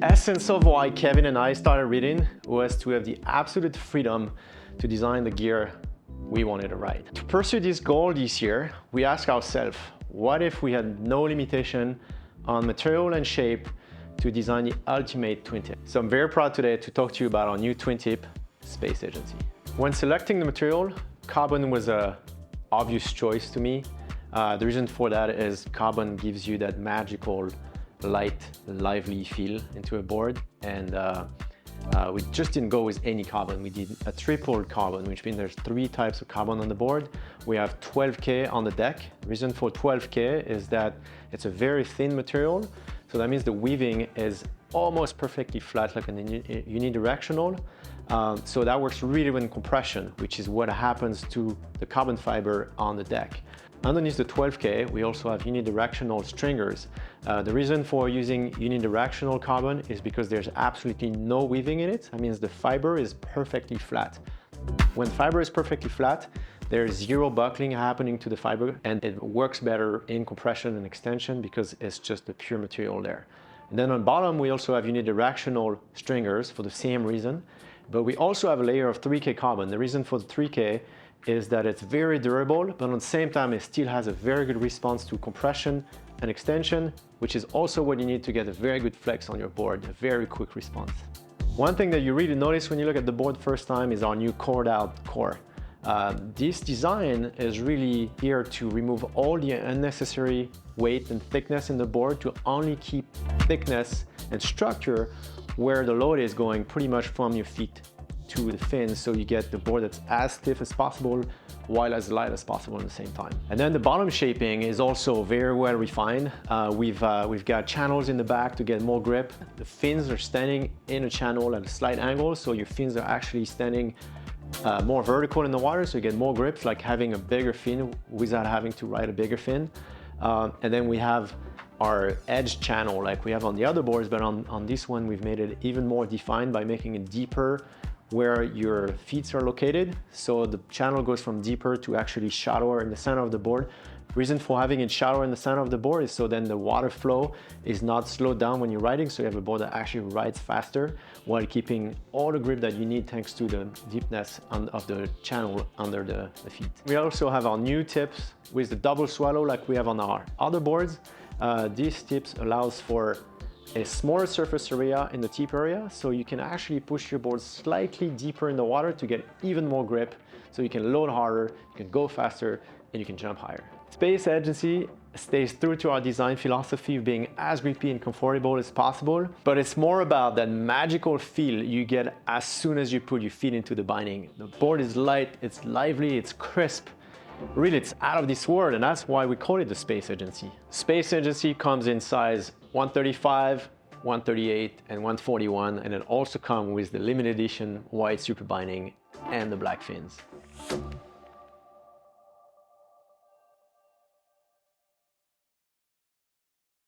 essence of why Kevin and I started REEDIN was to have the absolute freedom to design the gear we wanted to ride. To pursue this goal this year, we asked ourselves, what if we had no limitation on material and shape to design the ultimate twin tip? So I'm very proud today to talk to you about our new twin tip, Space Agency. When selecting the material, carbon was an obvious choice to me. The reason for that is carbon gives you that magical, light, lively feel into a board, and we just didn't go with any carbon. We did a triple carbon, which means there's 3 types of carbon on the board. We have 12K on the deck. The reason for 12K is that it's a very thin material, so that means the weaving is almost perfectly flat, like an unidirectional. So that works really well in compression, which is what happens to the carbon fiber on the deck. Underneath the 12K, we also have unidirectional stringers. The reason for using unidirectional carbon is because there's absolutely no weaving in it. That means the fiber is perfectly flat. When fiber is perfectly flat, there's zero buckling happening to the fiber, and it works better in compression and extension because it's just the pure material there. And then on bottom, we also have unidirectional stringers for the same reason, but we also have a layer of 3K carbon. The reason for the 3K is that it's very durable, but at the same time, it still has a very good response to compression and extension, which is also what you need to get a very good flex on your board, a very quick response. One thing that you really notice when you look at the board first time is our new cored out core. This design is really here to remove all the unnecessary weight and thickness in the board to only keep thickness and structure where the load is going pretty much from your feet to the fins, so you get the board that's as stiff as possible while as light as possible at the same time. And then the bottom shaping is also very well refined. We've got channels in the back to get more grip. The fins are standing in a channel at a slight angle, so your fins are actually standing more vertical in the water, so you get more grips, like having a bigger fin without having to ride a bigger fin. And then we have our edge channel like we have on the other boards, but on this one we've made it even more defined by making it deeper where your feet are located. So the channel goes from deeper to actually shallower in the center of the board. Reason for having it shallower in the center of the board is so then the water flow is not slowed down when you're riding, so you have a board that actually rides faster while keeping all the grip that you need thanks to the deepness of the channel under the feet. We also have our new tips with the double swallow like we have on our other boards. These tips allows for a smaller surface area in the tip area, so you can actually push your board slightly deeper in the water to get even more grip, so you can load harder, you can go faster, and you can jump higher. Space Agency stays true to our design philosophy of being as grippy and comfortable as possible, but it's more about that magical feel you get as soon as you put your feet into the binding. The board is light, it's lively, it's crisp. Really, it's out of this world, and that's why we call it the Space Agency. Space Agency comes in size 135, 138, and 141, and it also comes with the limited edition white super binding and the black fins.